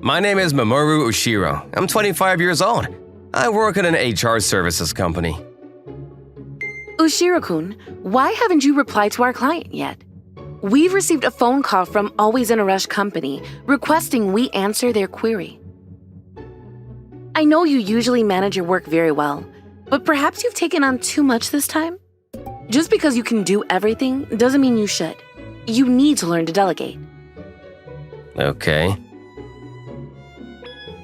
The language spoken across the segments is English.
My name is Mamoru Ushiro. I'm 25 years old. I work at an HR services company. Ushiro-kun, why haven't you replied to our client yet? We've received a phone call from Always in a Rush Company requesting we answer their query. I know you usually manage your work very well, but perhaps you've taken on too much this time? Just because you can do everything doesn't mean you should. You need to learn to delegate. Okay.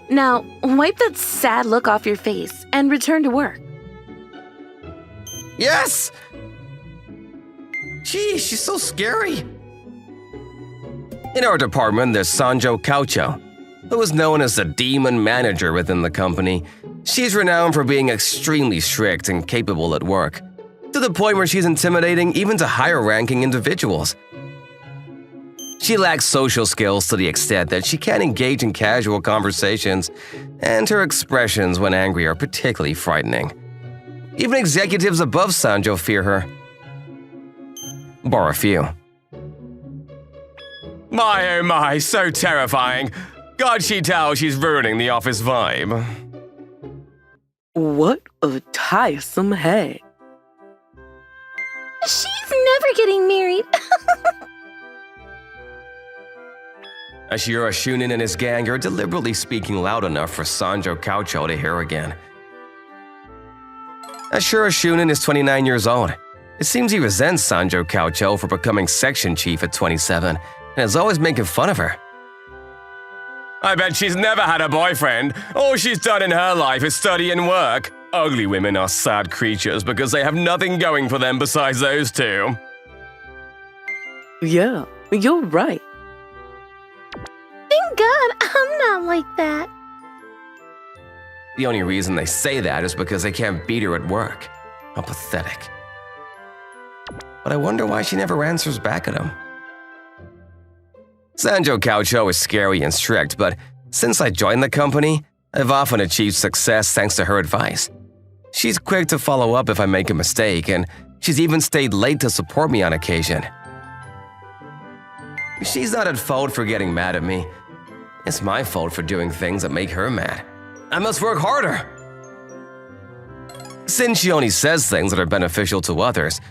Now, wipe that sad look off your face and return to work. Yes! Gee, she's so scary. In our department, there's Sanjo Kaucho, who is known as the demon manager within the company. She's renowned for being extremely strict and capable at work, to the point where she's intimidating even to higher-ranking individuals. She lacks social skills to the extent that she can't engage in casual conversations, and her expressions when angry are particularly frightening. Even executives above Sanjo fear her. Bar a few. My oh my, so terrifying. God, she tells she's ruining the office vibe. What a tiresome head. She's never getting married. Ashiro Shunin and his gang are deliberately speaking loud enough for Sanjo Kaucho to hear again. Ashiro Shunin is 29 years old. It seems he resents Sanjo Kaucho for becoming section chief at 27 and is always making fun of her. I bet she's never had a boyfriend. All she's done in her life is study and work. Ugly women are sad creatures because they have nothing going for them besides those two. Yeah, you're right. Thank God I'm not like that. The only reason they say that is because they can't beat her at work. How pathetic. But I wonder why she never answers back at him. Sanjo Kaucho is scary and strict, but since I joined the company, I've often achieved success thanks to her advice. She's quick to follow up if I make a mistake, and she's even stayed late to support me on occasion. She's not at fault for getting mad at me. It's my fault for doing things that make her mad. I must work harder. Since she only says things that are beneficial to others,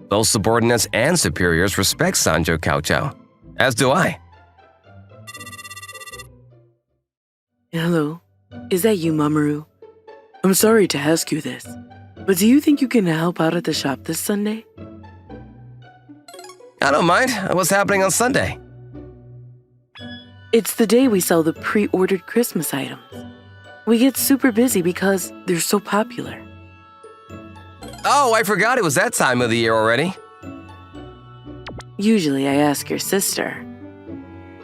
both subordinates and superiors respect Sanjo Kaucho, as do I. Hello, is that you, Mamoru? I'm sorry to ask you this, but do you think you can help out at the shop this Sunday? I don't mind. What's happening on Sunday? It's the day we sell the pre-ordered Christmas items. We get super busy because they're so popular. Oh, I forgot it was that time of the year already. Usually I ask your sister.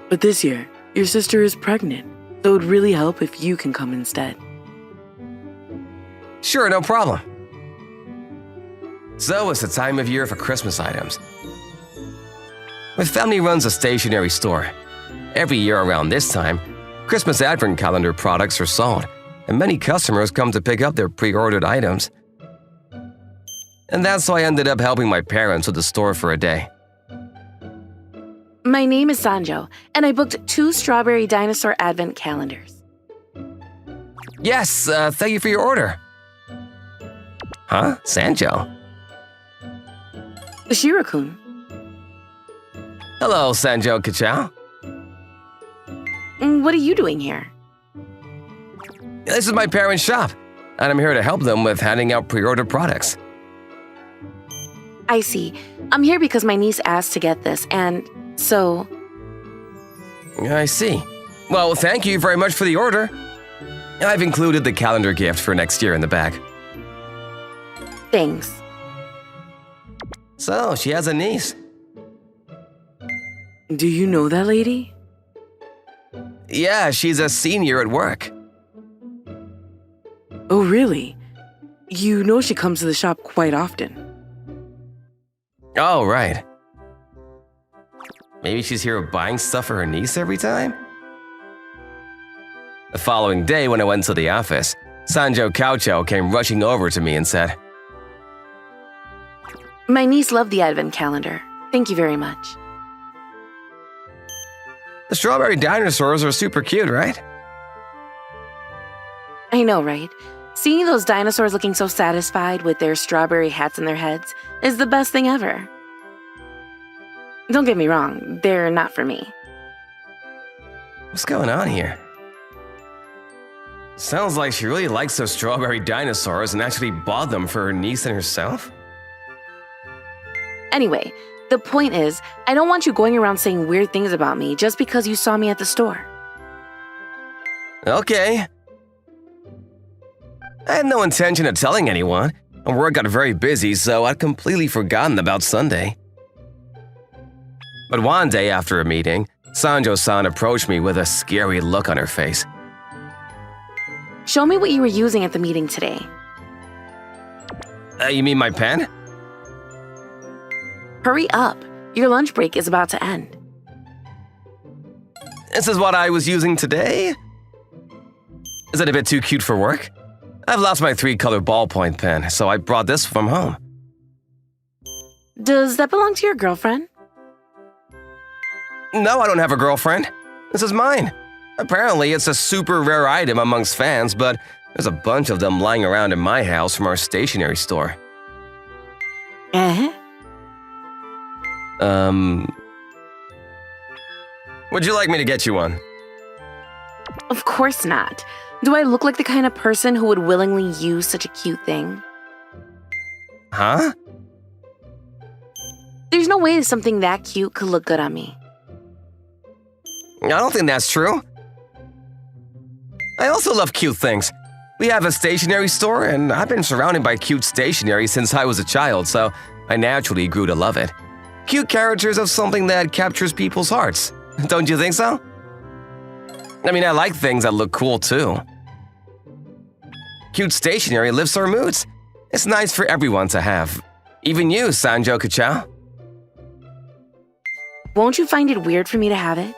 But this year, your sister is pregnant, so it would really help if you can come instead. Sure, no problem. So it's the time of year for Christmas items. My family runs a stationery store. Every year around this time, Christmas advent calendar products are sold, and many customers come to pick up their pre-ordered items. And that's why I ended up helping my parents with the store for a day. My name is Sanjo, and I booked 2 strawberry dinosaur advent calendars. Yes, thank you for your order. Huh? Sanjo? Ushiro-kun. Hello, Sanjo Kaucho. What are you doing here? This is my parents' shop, and I'm here to help them with handing out pre-ordered products. I see. I'm here because my niece asked to get this, and so... I see. Well, thank you very much for the order. I've included the calendar gift for next year in the bag. Thanks. So, she has a niece. Do you know that lady? Yeah, she's a senior at work. Oh, really? You know she comes to the shop quite often. Oh, right. Maybe she's here buying stuff for her niece every time? The following day, when I went to the office, Sanjo Kaucho came rushing over to me and said, My niece loved the advent calendar. Thank you very much. The strawberry dinosaurs are super cute, right? I know, right? Seeing those dinosaurs looking so satisfied with their strawberry hats on their heads is the best thing ever. Don't get me wrong, they're not for me. What's going on here? Sounds like she really likes those strawberry dinosaurs and actually bought them for her niece and herself. Anyway, the point is, I don't want you going around saying weird things about me just because you saw me at the store. Okay. I had no intention of telling anyone, and work got very busy, so I'd completely forgotten about Sunday. But one day after a meeting, Sanjo-san approached me with a scary look on her face. Show me what you were using at the meeting today. You mean my pen? Hurry up. Your lunch break is about to end. This is what I was using today? Is it a bit too cute for work? I've lost my 3-color ballpoint pen, so I brought this from home. Does that belong to your girlfriend? No, I don't have a girlfriend. This is mine. Apparently, it's a super rare item amongst fans, but there's a bunch of them lying around in my house from our stationery store. Would you like me to get you one? Of course not. Do I look like the kind of person who would willingly use such a cute thing? Huh? There's no way something that cute could look good on me. I don't think that's true. I also love cute things. We have a stationery store, and I've been surrounded by cute stationery since I was a child, so I naturally grew to love it. Cute characters are something that captures people's hearts. Don't you think so? I mean, I like things that look cool, too. Cute stationery lifts our moods. It's nice for everyone to have. Even you, Sanjo Kuchao. Won't you find it weird for me to have it?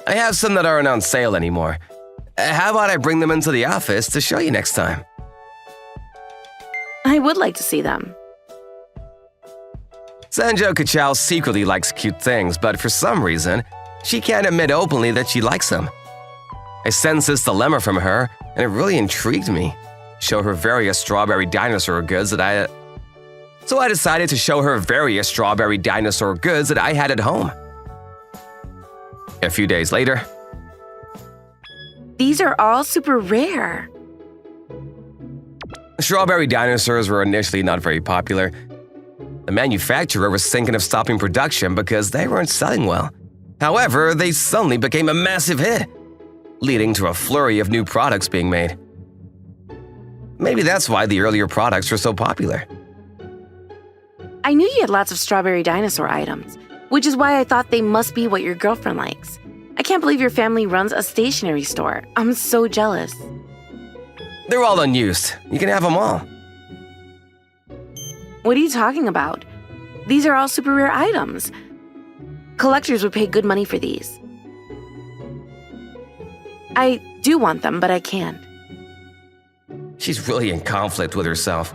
I have some that aren't on sale anymore. How about I bring them into the office to show you next time? I would like to see them. Sanjo Kuchao secretly likes cute things, but for some reason, she can't admit openly that she likes them. I sensed this dilemma from her, and it really intrigued me. Show her various strawberry dinosaur goods that I... So I decided to show her various strawberry dinosaur goods that I had at home. A few days later... These are all super rare. Strawberry dinosaurs were initially not very popular. The manufacturer was thinking of stopping production because they weren't selling well. However, they suddenly became a massive hit, leading to a flurry of new products being made. Maybe that's why the earlier products were so popular. I knew you had lots of strawberry dinosaur items, which is why I thought they must be what your girlfriend likes. I can't believe your family runs a stationery store. I'm so jealous. They're all unused. You can have them all. What are you talking about? These are all super rare items. Collectors would pay good money for these. I do want them, but I can't. She's really in conflict with herself.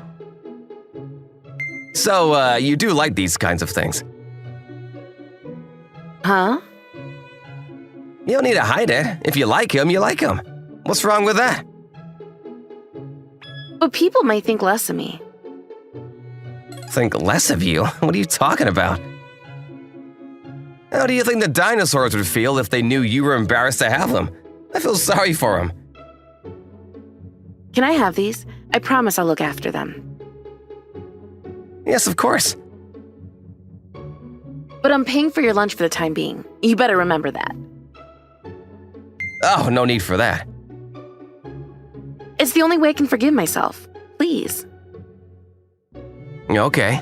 So, you do like these kinds of things? Huh? You don't need to hide it. If you like them, you like them. What's wrong with that? But people might think less of me. Think less of you? What are you talking about? How do you think the dinosaurs would feel if they knew you were embarrassed to have them? I feel sorry for them. Can I have these? I promise I'll look after them. Yes, of course. But I'm paying for your lunch for the time being. You better remember that. Oh, no need for that. It's the only way I can forgive myself. Please. Okay.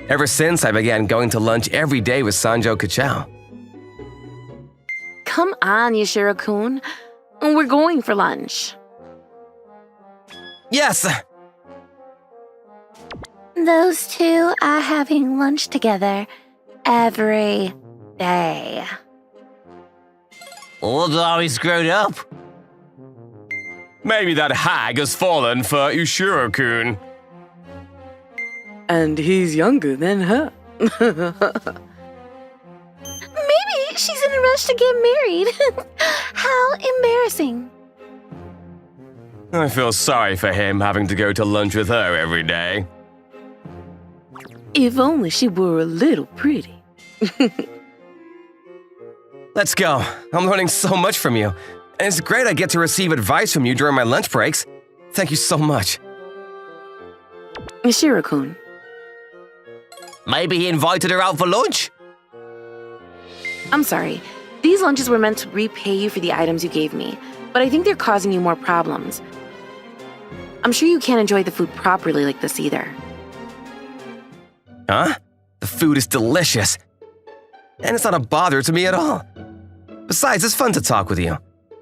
Ever since I began going to lunch every day with Sanjo Kuchao. Come on, Yashiro-kun. We're going for lunch. Yes! Those two are having lunch together every day. Old always grown up. Maybe that hag has fallen for Ushiro-kun. And he's younger than her. Maybe she's in a rush to get married. How embarrassing. I feel sorry for him having to go to lunch with her every day. If only she were a little pretty. Let's go. I'm learning so much from you. And it's great I get to receive advice from you during my lunch breaks. Thank you so much. Shiro-kun. Maybe he invited her out for lunch? I'm sorry. These lunches were meant to repay you for the items you gave me, but I think they're causing you more problems. I'm sure you can't enjoy the food properly like this either. Huh? The food is delicious. And it's not a bother to me at all. Besides, it's fun to talk with you.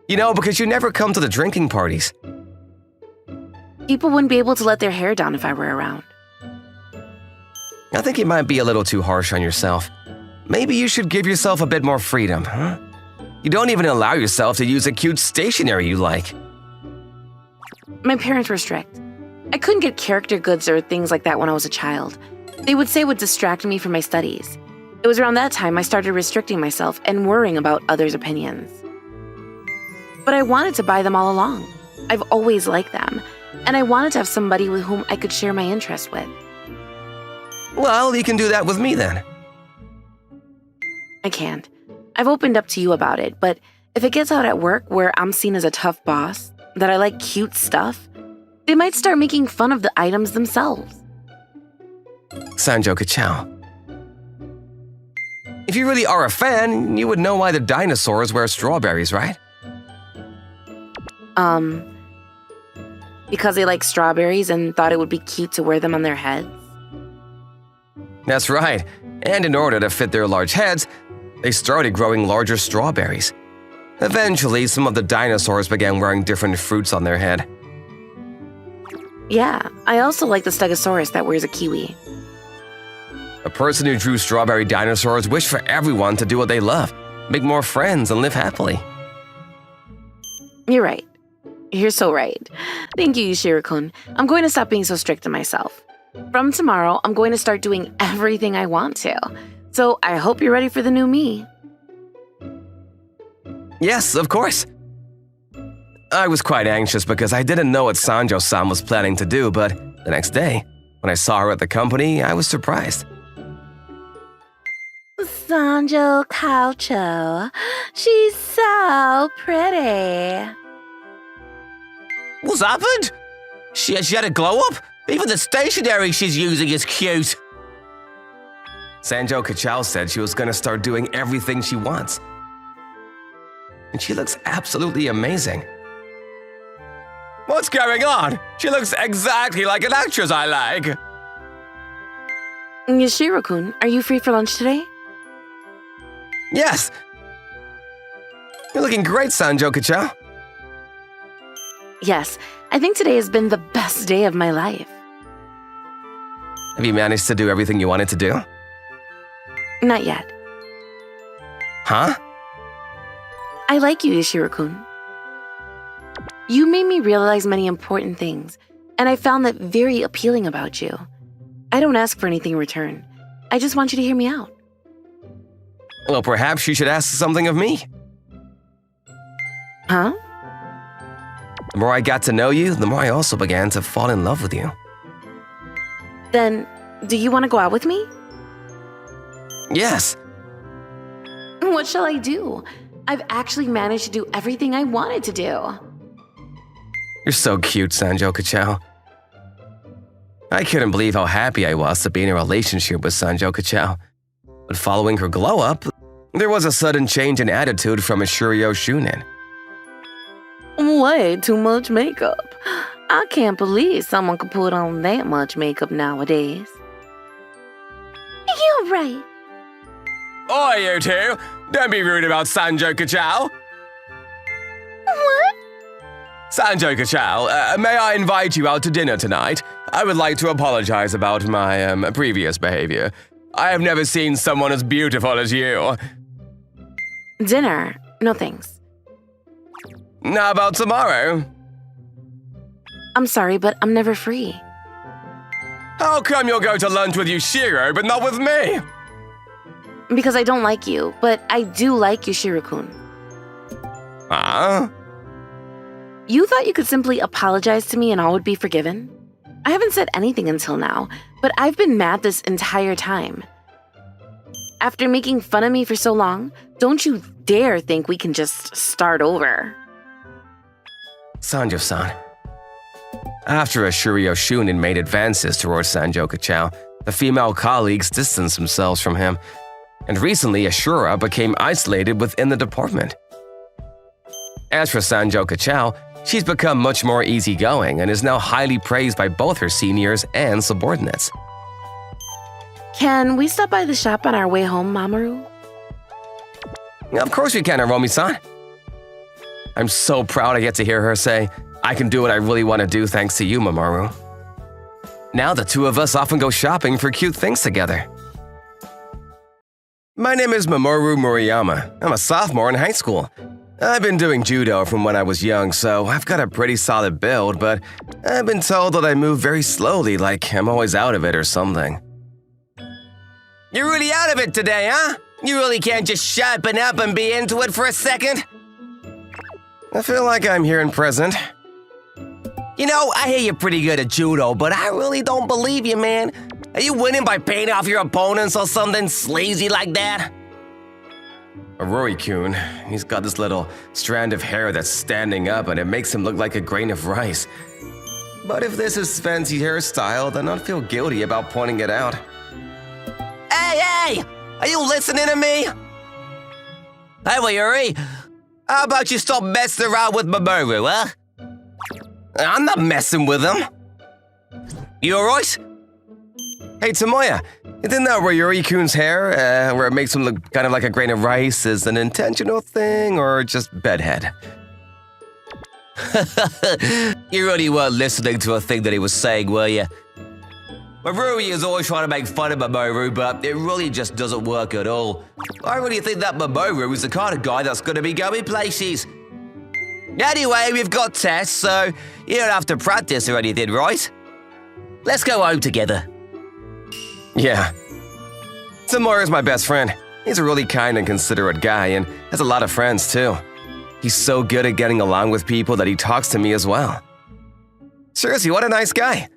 You know, because you never come to the drinking parties. People wouldn't be able to let their hair down if I were around. I think you might be a little too harsh on yourself. Maybe you should give yourself a bit more freedom, huh? You don't even allow yourself to use the cute stationery you like. My parents were strict. I couldn't get character goods or things like that when I was a child. They would say it would distract me from my studies. It was around that time I started restricting myself and worrying about others' opinions. But I wanted to buy them all along. I've always liked them, and I wanted to have somebody with whom I could share my interests with. Well, you can do that with me then. I can't. I've opened up to you about it, but if it gets out at work where I'm seen as a tough boss, that I like cute stuff, they might start making fun of the items themselves. Sanjo Kachao. If you really are a fan, you would know why the dinosaurs wear strawberries, right? Because they like strawberries and thought it would be cute to wear them on their heads? That's right. And in order to fit their large heads, they started growing larger strawberries. Eventually, some of the dinosaurs began wearing different fruits on their head. Yeah, I also like the Stegosaurus that wears a kiwi. A person who drew strawberry dinosaurs wished for everyone to do what they love, make more friends, and live happily. You're right. You're so right. Thank you, Shiro-kun. I'm going to stop being so strict to myself. From tomorrow, I'm going to start doing everything I want to. So I hope you're ready for the new me. Yes, of course. I was quite anxious because I didn't know what Sanjo-san was planning to do, but the next day, when I saw her at the company, I was surprised. Sanjo Koucho. She's so pretty. What's happened? She had a glow-up? Even the stationery she's using is cute. Sanjo Kachao said she was going to start doing everything she wants. And she looks absolutely amazing. What's going on? She looks exactly like an actress I like. Yashiro-kun, are you free for lunch today? Yes. You're looking great, Sanjo Kachao. Yes, I think today has been the best day of my life. Have you managed to do everything you wanted to do? Not yet. Huh? I like you, Yashiro-kun. You made me realize many important things, and I found that very appealing about you. I don't ask for anything in return. I just want you to hear me out. Well, perhaps you should ask something of me. Huh? The more I got to know you, the more I also began to fall in love with you. Then, do you want to go out with me? Yes. What shall I do? I've actually managed to do everything I wanted to do. You're so cute, Sanjo Kachao. I couldn't believe how happy I was to be in a relationship with Sanjo Kachao. But following her glow-up, there was a sudden change in attitude from Ashurio Shunin. Way too much makeup. I can't believe someone could put on that much makeup nowadays. You're right. Oi, you two! Don't be rude about Sanjo Kachao! What? Sanjo Kachao, may I invite you out to dinner tonight? I would like to apologize about my previous behavior. I have never seen someone as beautiful as you. Dinner? No thanks. How about tomorrow? I'm sorry, but I'm never free. How come you'll go to lunch with Yushiro but not with me? Because I don't like you, but I do like Yushiro-kun. Huh? You thought you could simply apologize to me and all would be forgiven? I haven't said anything until now, but I've been mad this entire time. After making fun of me for so long, don't you dare think we can just start over. Sanjo-san. After Ashurio Shunin made advances towards Sanjo Kachao, the female colleagues distanced themselves from him, and recently Ashura became isolated within the department. As for Sanjo Kachao, she's become much more easygoing and is now highly praised by both her seniors and subordinates. Can we stop by the shop on our way home, Mamoru? Of course we can, Hiromi-san. I'm so proud I get to hear her say, I can do what I really want to do thanks to you, Mamoru. Now the two of us often go shopping for cute things together. My name is Mamoru Murayama. I'm a sophomore in high school. I've been doing judo from when I was young, so I've got a pretty solid build, but I've been told that I move very slowly, like I'm always out of it or something. You're really out of it today, huh? You really can't just sharpen up and be into it for a second? I feel like I'm here and present. You know, I hear you're pretty good at judo, but I really don't believe you, man. Are you winning by paying off your opponents or something sleazy like that? Rory-kun, he's got this little strand of hair that's standing up and it makes him look like a grain of rice. But if this is fancy hairstyle, then I'd feel guilty about pointing it out. Hey! Are you listening to me? Hey, Yuri. How about you stop messing around with Mamoru, huh? I'm not messing with him. You alright? Hey, Tomoya, you think that Ryuri-kun's hair, where it makes him look kind of like a grain of rice, is an intentional thing or just bedhead? You really weren't listening to a thing that he was saying, were you? Maruri is always trying to make fun of Mamoru, but it really just doesn't work at all. I really think that Mamoru is the kind of guy that's going to be going places. Anyway, we've got tests, so you don't have to practice or anything, right? Let's go home together. Yeah. Tomoya's my best friend. He's a really kind and considerate guy and has a lot of friends, too. He's so good at getting along with people that he talks to me as well. Seriously, what a nice guy.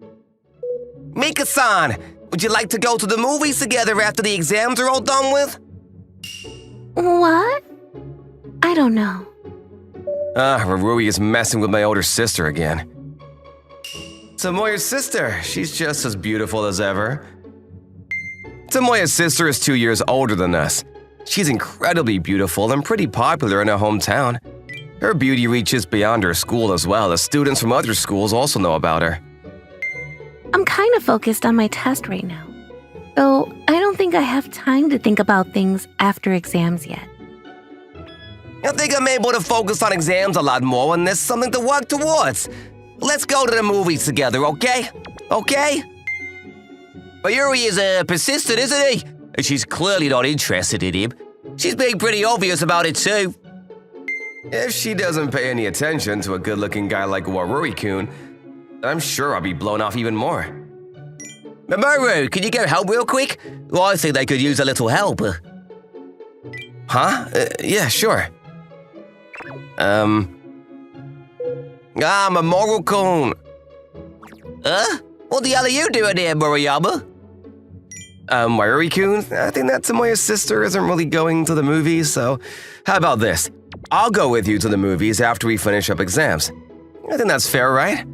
Mika-san, would you like to go to the movies together after the exams are all done with? What? I don't know. Haruri is messing with my older sister again. Tomoya's sister, she's just as beautiful as ever. Tomoya's sister is 2 years older than us. She's incredibly beautiful and pretty popular in her hometown. Her beauty reaches beyond her school as well, as students from other schools also know about her. I'm kind of focused on my test right now, though I don't think I have time to think about things after exams yet. I think I'm able to focus on exams a lot more when there's something to work towards. Let's go to the movies together, okay? Okay? But Yuri is persistent, isn't he? And she's clearly not interested in him. She's being pretty obvious about it too. If she doesn't pay any attention to a good-looking guy like Waruri-kun, I'm sure I'll be blown off even more. Mamoru, can you go help real quick? Well, I think they could use a little help. Huh? Yeah, sure. Mamoru-kun. What the hell are you doing here, Murayama? Mayuri-kun, I think that Tomoya's sister isn't really going to the movies, so how about this? I'll go with you to the movies after we finish up exams. I think that's fair, right?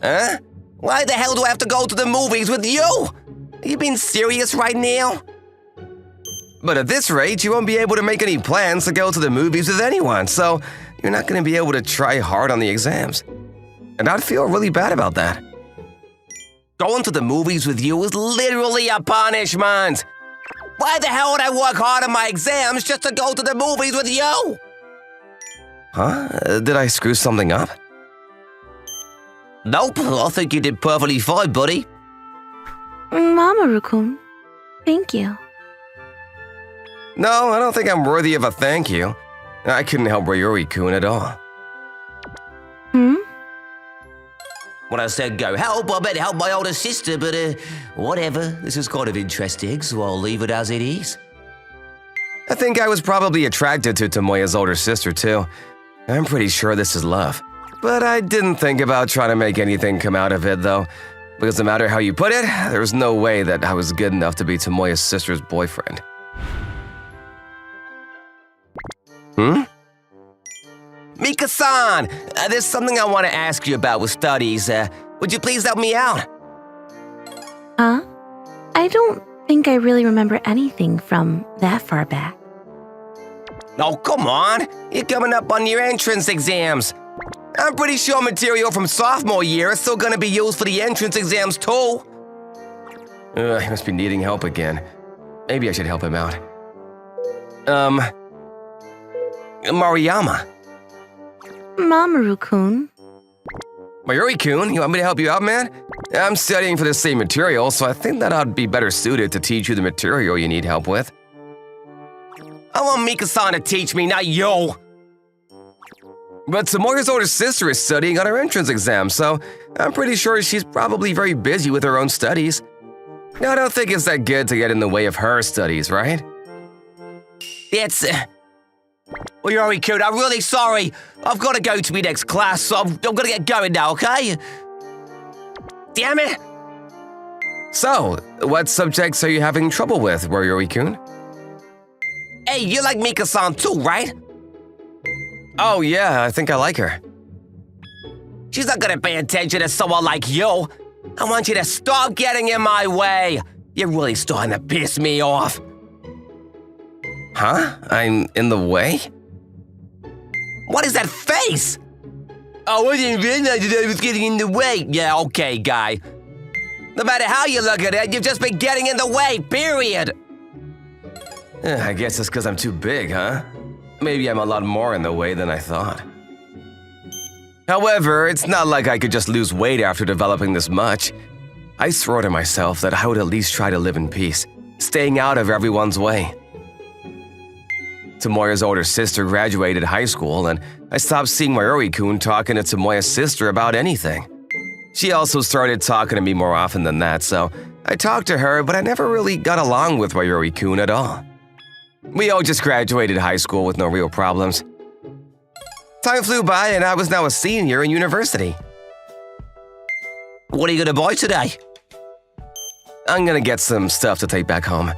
Huh? Why the hell do I have to go to the movies with you? Are you being serious right now? But at this rate, you won't be able to make any plans to go to the movies with anyone, so you're not going to be able to try hard on the exams. And I'd feel really bad about that. Going to the movies with you is literally a punishment. Why the hell would I work hard on my exams just to go to the movies with you? Huh? Did I screw something up? Nope, I think you did perfectly fine, buddy. Mamoru-kun, thank you. No, I don't think I'm worthy of a thank you. I couldn't help Ryuri-kun at all. When I said go help, I meant help my older sister, but whatever. This is kind of interesting, so I'll leave it as it is. I think I was probably attracted to Tomoya's older sister too. I'm pretty sure this is love. But I didn't think about trying to make anything come out of it though, because no matter how you put it, there was no way that I was good enough to be Tomoya's sister's boyfriend. Mika-san! There's something I want to ask you about with studies. Would you please help me out? Huh? I don't think I really remember anything from that far back. Oh, come on! You're coming up on your entrance exams. I'm pretty sure material from sophomore year is still gonna be used for the entrance exams too. He must be needing help again. Maybe I should help him out. Mariyama. Mamoru-kun. Mayuri-kun, you want me to help you out, man? I'm studying for the same material, so I think that I'd be better suited to teach you the material you need help with. I want Mika-san to teach me, not you! But Tomoya's older sister is studying on her entrance exam, so I'm pretty sure she's probably very busy with her own studies. I don't think it's that good to get in the way of her studies, right? It's... Mayuri-kun, I'm really sorry. I've got to go to my next class, so I'm gonna get going now, okay? Damn it! So, what subjects are you having trouble with, Mayuri-kun? Hey, you like Mika-san too, right? Oh yeah, I think I like her. She's not gonna pay attention to someone like you. I want you to stop getting in my way. You're really starting to piss me off. Huh? I'm in the way? What is that face? Oh, I didn't realize that I was getting in the way. Yeah, okay, guy. No matter how you look at it, you've just been getting in the way, period. I guess it's because I'm too big, huh? Maybe I'm a lot more in the way than I thought. However, it's not like I could just lose weight after developing this much. I swore to myself that I would at least try to live in peace, staying out of everyone's way. Tomoya's older sister graduated high school, and I stopped seeing Mayuri-kun talking to Tomoya's sister about anything. She also started talking to me more often than that, so I talked to her, but I never really got along with Mayuri-kun at all. We all just graduated high school with no real problems. Time flew by and I was now a senior in university. What are you gonna buy today? I'm gonna get some stuff to take back home.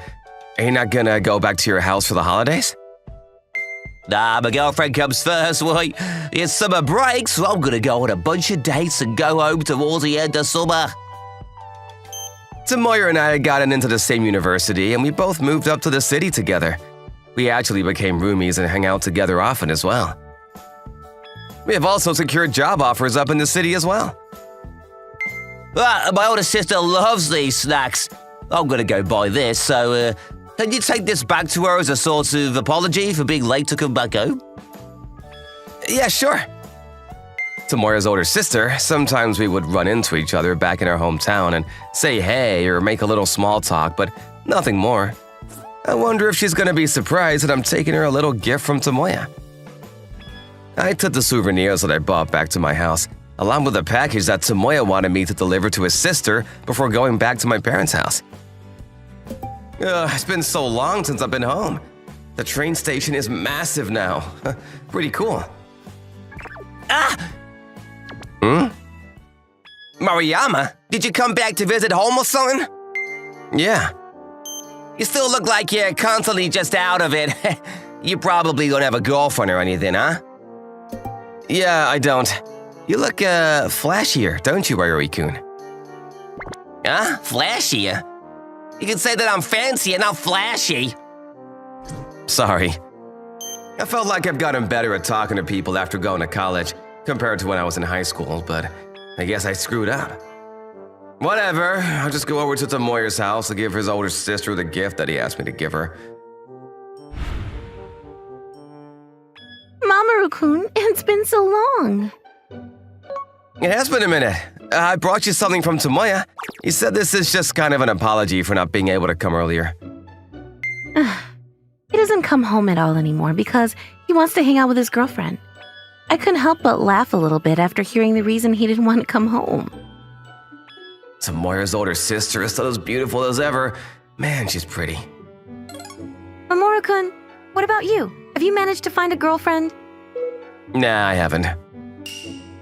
Are you not gonna go back to your house for the holidays? Nah, my girlfriend comes first, right? It's summer break, so I'm gonna go on a bunch of dates and go home towards the end of summer. Tomoya and I had gotten into the same university and we both moved up to the city together. We actually became roomies and hang out together often as well. We have also secured job offers up in the city as well. My older sister loves these snacks. I'm gonna go buy this, so can you take this back to her as a sort of apology for being late to come back home? Yeah, sure. Tomoya's older sister, sometimes we would run into each other back in our hometown and say hey or make a little small talk, but nothing more. I wonder if she's gonna be surprised that I'm taking her a little gift from Tomoya. I took the souvenirs that I bought back to my house, along with a package that Tomoya wanted me to deliver to his sister before going back to my parents' house. It's been so long since I've been home. The train station is massive now. Pretty cool. Ah! Mariyama, did you come back to visit home or something? Yeah. You still look like you're constantly just out of it. You probably don't have a girlfriend or anything, huh? Yeah, I don't. You look, flashier, don't you, Mayuri-kun? Huh? Flashier? You can say that I'm fancy and not flashy. Sorry. I felt like I've gotten better at talking to people after going to college, compared to when I was in high school, but I guess I screwed up. Whatever, I'll just go over to Tomoya's house to give his older sister the gift that he asked me to give her. Mamoru-kun, it's been so long. It has been a minute. I brought you something from Tomoya. He said this is just kind of an apology for not being able to come earlier. He doesn't come home at all anymore because he wants to hang out with his girlfriend. I couldn't help but laugh a little bit after hearing the reason he didn't want to come home. Tomoya's older sister is still as beautiful as ever. Man, she's pretty. Mamoru-kun, what about you? Have you managed to find a girlfriend? Nah, I haven't.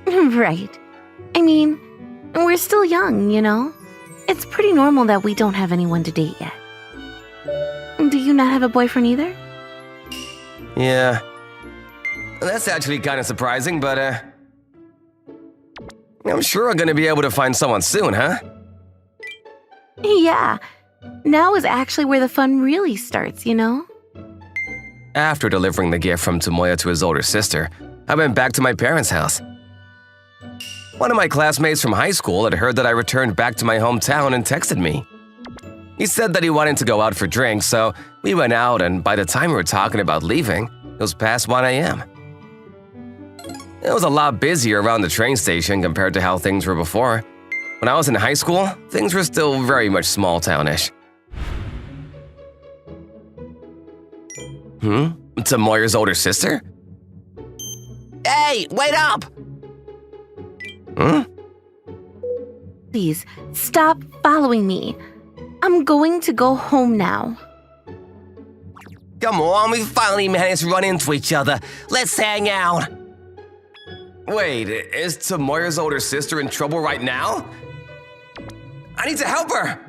Right. I mean, we're still young, you know? It's pretty normal that we don't have anyone to date yet. Do you not have a boyfriend either? Yeah. That's actually kind of surprising, but I'm sure I'm gonna be able to find someone soon, huh? Yeah. Now is actually where the fun really starts, you know? After delivering the gift from Tomoya to his older sister, I went back to my parents' house. One of my classmates from high school had heard that I returned back to my hometown and texted me. He said that he wanted to go out for drinks, so we went out, and by the time we were talking about leaving, it was past 1 a.m. It was a lot busier around the train station compared to how things were before. When I was in high school, things were still very much small-townish. Tomoya's older sister? Hey, wait up! Please, stop following me. I'm going to go home now. Come on, we finally managed to run into each other. Let's hang out. Wait, is Tomoya's older sister in trouble right now? I need to help her!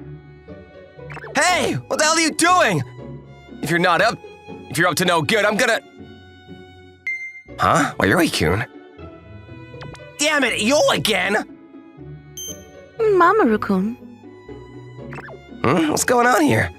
Hey, what the hell are you doing? If you're up to no good, I'm gonna… Huh? Wayuri-kun? Damn it, you again! Mamoru-kun. What's going on here?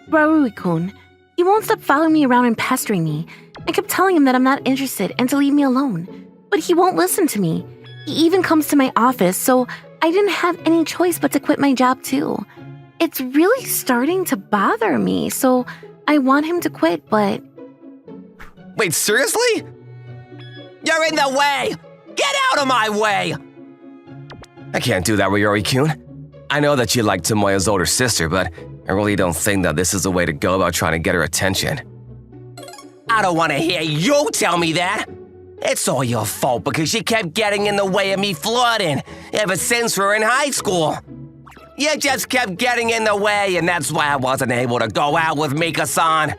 Raoui-kun. He won't stop following me around and pestering me. I kept telling him that I'm not interested and to leave me alone. But he won't listen to me. He even comes to my office, so I didn't have any choice but to quit my job too. It's really starting to bother me, so I want him to quit, but… Wait, seriously? You're in the way! Get out of my way! I can't do that, Wayuri-kun. I know that you like Tomoya's older sister, but I really don't think that this is the way to go about trying to get her attention. I don't want to hear you tell me that. It's all your fault because you kept getting in the way of me flirting ever since we were in high school. You just kept getting in the way, and that's why I wasn't able to go out with Mika-san.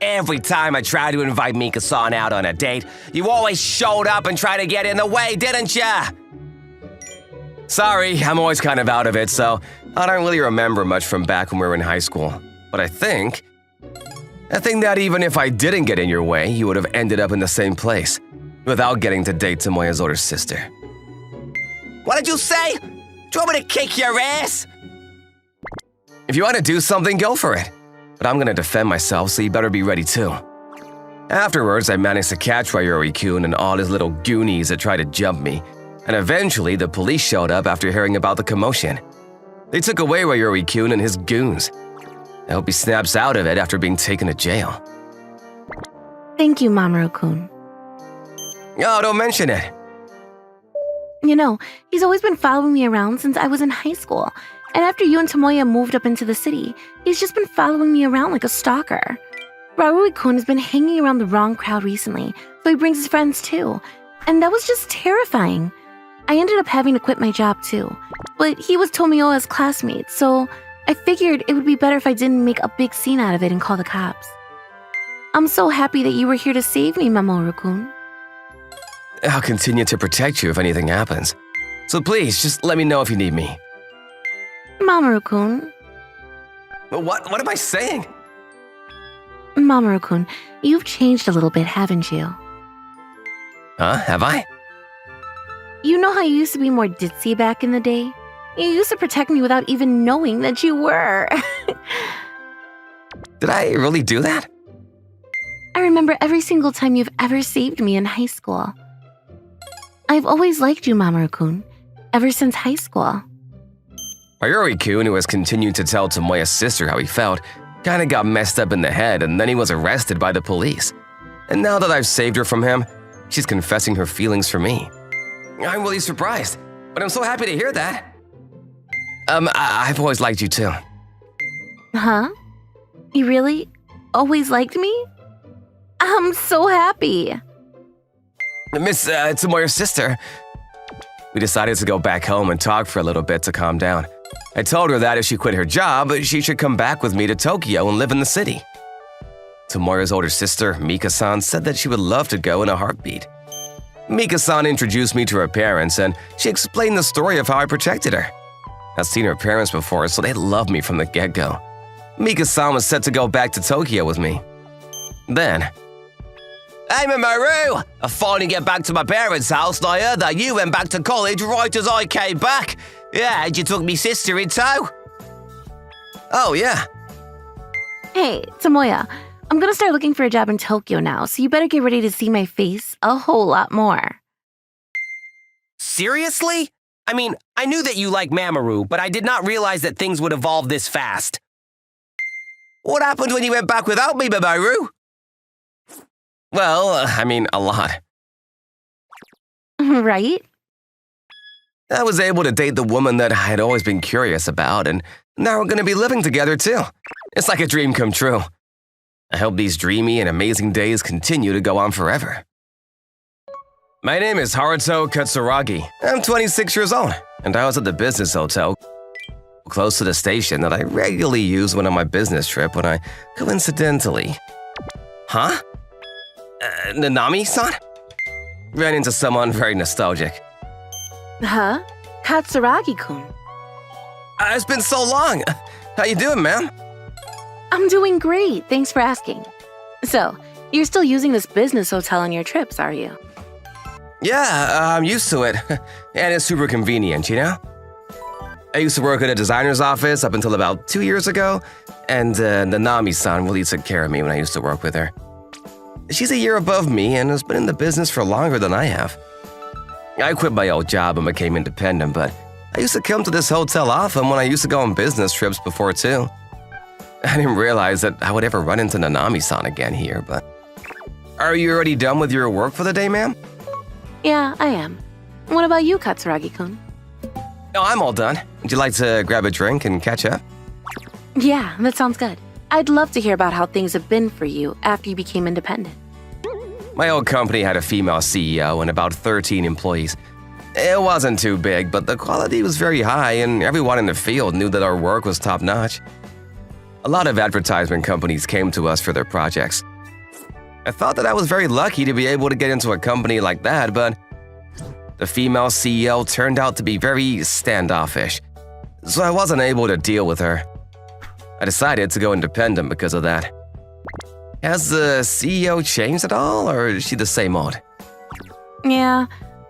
Every time I tried to invite Mika-san out on a date, you always showed up and tried to get in the way, didn't ya? Sorry, I'm always kind of out of it, so I don't really remember much from back when we were in high school. But I think that even if I didn't get in your way, you would have ended up in the same place, without getting to date Tomoya's older sister. What did you say? Do you want me to kick your ass? If you want to do something, go for it. But I'm gonna defend myself, so you better be ready too. Afterwards, I managed to catch Wayuri-kun and all his little goonies that tried to jump me, and eventually the police showed up after hearing about the commotion. They took away Wayuri-kun and his goons. I hope he snaps out of it after being taken to jail. Thank you, Mamoru-kun. Oh, don't mention it. You know, he's always been following me around since I was in high school. And after you and Tomoya moved up into the city, he's just been following me around like a stalker. Raoui-kun has been hanging around the wrong crowd recently, so he brings his friends too. And that was just terrifying. I ended up having to quit my job too. But he was Tomio's classmate, so I figured it would be better if I didn't make a big scene out of it and call the cops. I'm so happy that you were here to save me, Mamoru-kun. I'll continue to protect you if anything happens. So please, just let me know if you need me. Mamoru-kun. What am I saying? Mamoru-kun, you've changed a little bit, haven't you? Huh? Have I? You know how you used to be more ditzy back in the day? You used to protect me without even knowing that you were. Did I really do that? I remember every single time you've ever saved me in high school. I've always liked you, Mamoru-kun, ever since high school. Wayuri-kun, who has continued to tell Tomoya's sister how he felt, kinda got messed up in the head and then he was arrested by the police. And now that I've saved her from him, she's confessing her feelings for me. I'm really surprised, but I'm so happy to hear that. I've always liked you too. Huh? You really always liked me? I'm so happy. Miss Tomoya's sister, We decided to go back home and talk for a little bit to calm down. I told her that if she quit her job, she should come back with me to Tokyo and live in the city. Tomoya's older sister, Mika-san, said that she would love to go in a heartbeat. Mika-san introduced me to her parents, and she explained the story of how I protected her. I'd seen her parents before, so they loved me from the get-go. Mika-san was set to go back to Tokyo with me. Then, Hey, Mamoru! I finally get back to my parents' house, and I heard that you went back to college right as I came back. Yeah, and you took me sister in tow? oh yeah, Hey, Tomoya, I'm gonna start looking for a job in Tokyo now, so you better get ready to see my face a whole lot more. Seriously? I mean, I knew that you like Mamoru, but I did not realize that things would evolve this fast. What happened when you went back without me, Mamoru? well, a lot. Right? I was able to date the woman that I had always been curious about, and now we're going to be living together too. It's like a dream come true. I hope these dreamy and amazing days continue to go on forever. My name is Haruto Katsuragi. I'm 26 years old, and I was at the business hotel close to the station that I regularly use when on my business trip when I coincidentally… Huh? Nanami-san? Ran into someone very nostalgic. Huh? Katsuragi-kun. It's been so long. How you doing, ma'am? I'm doing great, thanks for asking. So, you're still using this business hotel on your trips, are you? Yeah, I'm used to it. And it's super convenient, you know? I used to work at a designer's office up until about 2 years ago, and Nanami-san really took care of me when I used to work with her. She's a year above me and has been in the business for longer than I have. I quit my old job and became independent, but I used to come to this hotel often when I used to go on business trips before too. I didn't realize that I would ever run into Nanami-san again here, but… Are you already done with your work for the day, ma'am? Yeah, I am. What about you, Katsuragi-kun? No, I'm all done. Would you like to grab a drink and catch up? Yeah, that sounds good. I'd love to hear about how things have been for you after you became independent. My old company had a female CEO and about 13 employees. It wasn't too big, but the quality was very high and everyone in the field knew that our work was top-notch. A lot of advertisement companies came to us for their projects. I thought that I was very lucky to be able to get into a company like that, but the female CEO turned out to be very standoffish, so I wasn't able to deal with her. I decided to go independent because of that. Has the CEO changed at all, or is she the same old? Yeah,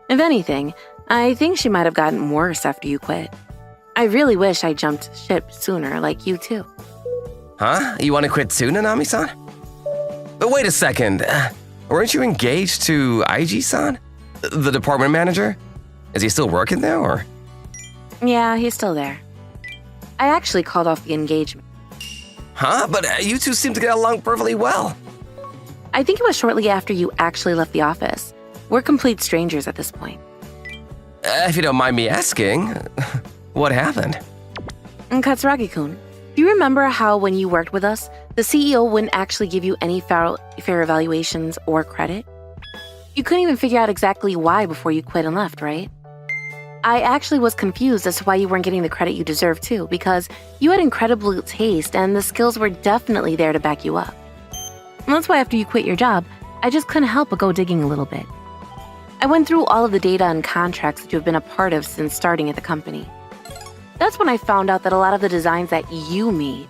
if anything, I think she might have gotten worse after you quit. I really wish I jumped ship sooner, like you too. Huh? You want to quit too, Nanami-san? But wait a second, weren't you engaged to Aiji-san? The department manager? Is he still working there, or? Yeah, he's still there. I actually called off the engagement. Huh? But you two seem to get along perfectly well. I think it was shortly after you actually left the office. We're complete strangers at this point. If you don't mind me asking, what happened? And Katsuragi-kun, do you remember how when you worked with us, the CEO wouldn't actually give you any fair evaluations or credit? You couldn't even figure out exactly why before you quit and left, right? I actually was confused as to why you weren't getting the credit you deserve too, because you had incredible taste and the skills were definitely there to back you up. And that's why after you quit your job, I just couldn't help but go digging a little bit. I went through all of the data and contracts that you have been a part of since starting at the company. That's when I found out that a lot of the designs that you made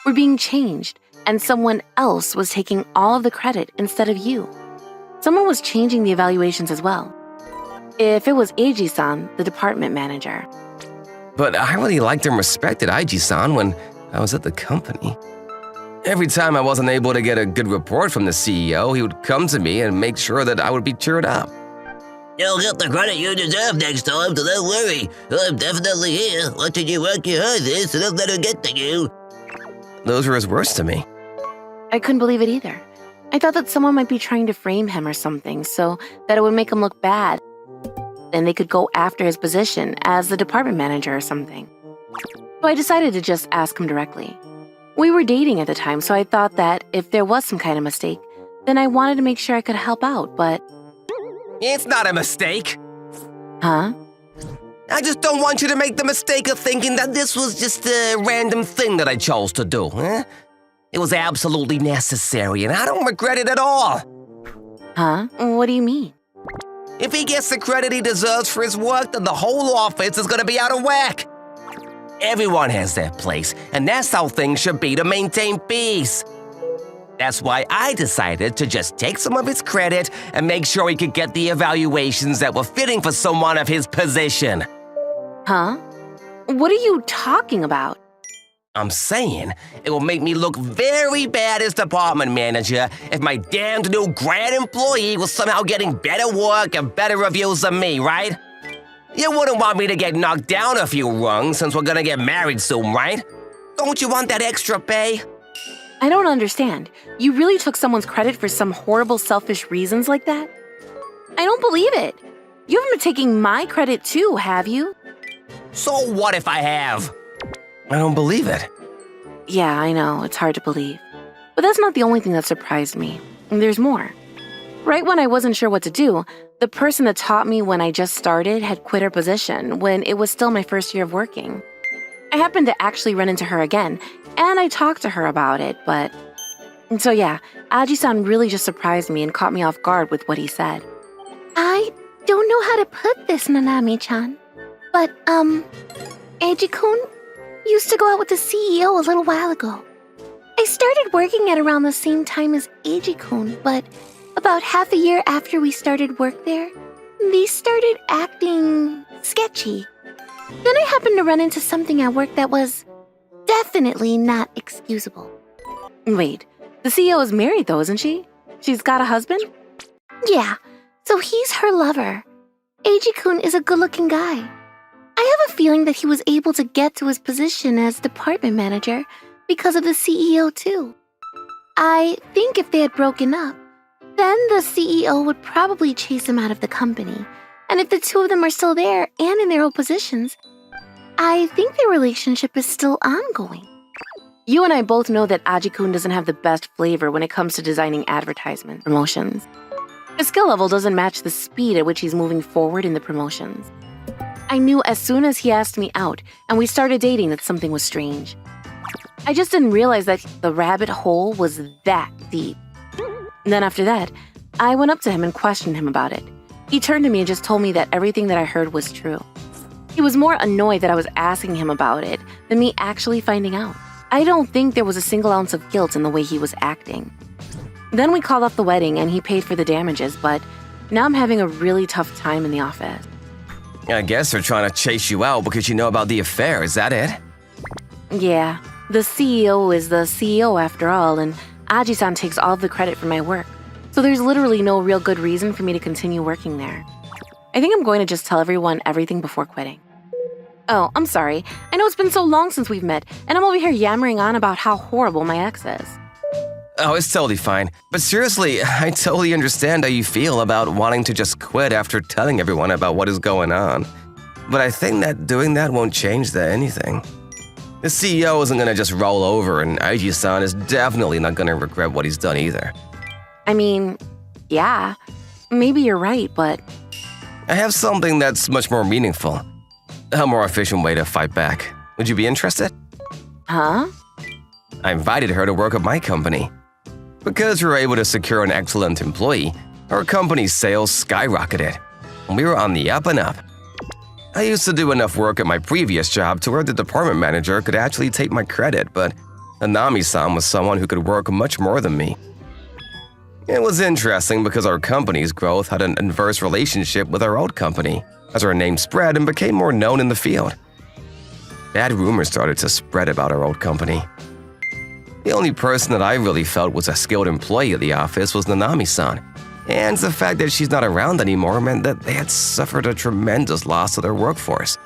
were being changed, and someone else was taking all of the credit instead of you. Someone was changing the evaluations as well. If it was Eiji-san, the department manager. But I really liked and respected Aiji-san when I was at the company. Every time I wasn't able to get a good report from the CEO, he would come to me and make sure that I would be cheered up. You'll get the credit you deserve next time, so don't worry. I'm definitely here, watching you work your hardest, and I'll let it get to you. Those were his words to me. I couldn't believe it either. I thought that someone might be trying to frame him or something so that it would make him look bad. Then they could go after his position as the department manager or something. So I decided to just ask him directly. We were dating at the time, so I thought that if there was some kind of mistake, then I wanted to make sure I could help out, but… It's not a mistake. Huh? I just don't want you to make the mistake of thinking that this was just a random thing that I chose to do. It was absolutely necessary, and I don't regret it at all. Huh? What do you mean? If he gets the credit he deserves for his work, then the whole office is going to be out of whack. Everyone has their place, and that's how things should be to maintain peace. That's why I decided to just take some of his credit and make sure he could get the evaluations that were fitting for someone of his position. Huh? What are you talking about? I'm saying it will make me look very bad as department manager if my damned new grad employee was somehow getting better work and better reviews than me, right? You wouldn't want me to get knocked down a few rungs since we're gonna get married soon, right? Don't you want that extra pay? I don't understand. You really took someone's credit for some horrible selfish reasons like that? I don't believe it. You haven't been taking my credit too, have you? So what if I have? I don't believe it. Yeah, I know. It's hard to believe. But that's not the only thing that surprised me. There's more. Right when I wasn't sure what to do, the person that taught me when I just started had quit her position when it was still my first year of working. I happened to actually run into her again, and I talked to her about it, but... So yeah, Aji-san really just surprised me and caught me off guard with what he said. I don't know how to put this, Nanami-chan, but, Eiji-kun used to go out with the CEO a little while ago. I started working at around the same time as Eiji-kun, but about half a year after we started work there, they started acting sketchy. Then I happened to run into something at work that was definitely not excusable. Wait, the CEO is married though, isn't she? She's got a husband? Yeah, so he's her lover. Eiji-kun is a good-looking guy. I have a feeling that he was able to get to his position as department manager because of the CEO too. I think if they had broken up, then the CEO would probably chase him out of the company. And if the two of them are still there and in their old positions, I think their relationship is still ongoing. You and I both know that Aji-kun doesn't have the best flavor when it comes to designing advertisement promotions. His skill level doesn't match the speed at which he's moving forward in the promotions. I knew as soon as he asked me out and we started dating that something was strange. I just didn't realize that the rabbit hole was that deep. And then after that, I went up to him and questioned him about it. He turned to me and just told me that everything that I heard was true. He was more annoyed that I was asking him about it than me actually finding out. I don't think there was a single ounce of guilt in the way he was acting. Then we called off the wedding and he paid for the damages, but now I'm having a really tough time in the office. I guess they're trying to chase you out because you know about the affair, is that it? Yeah, the CEO is the CEO after all, and Aji-san takes all of the credit for my work. So there's literally no real good reason for me to continue working there. I think I'm going to just tell everyone everything before quitting. Oh, I'm sorry. I know it's been so long since we've met, and I'm over here yammering on about how horrible my ex is. Oh, it's totally fine. But seriously, I totally understand how you feel about wanting to just quit after telling everyone about what is going on. But I think that doing that won't change anything. The CEO isn't gonna just roll over, and Aiji-san is definitely not gonna regret what he's done either. I mean, yeah, maybe you're right, but... I have something that's much more meaningful. A more efficient way to fight back. Would you be interested? Huh? I invited her to work at my company. Because we were able to secure an excellent employee, our company's sales skyrocketed. We were on the up and up. I used to do enough work at my previous job to where the department manager could actually take my credit, but Nanami-san was someone who could work much more than me. It was interesting because our company's growth had an inverse relationship with our old company, as our name spread and became more known in the field. Bad rumors started to spread about our old company. The only person that I really felt was a skilled employee at the office was Nanami-san, and the fact that she's not around anymore meant that they had suffered a tremendous loss of their workforce.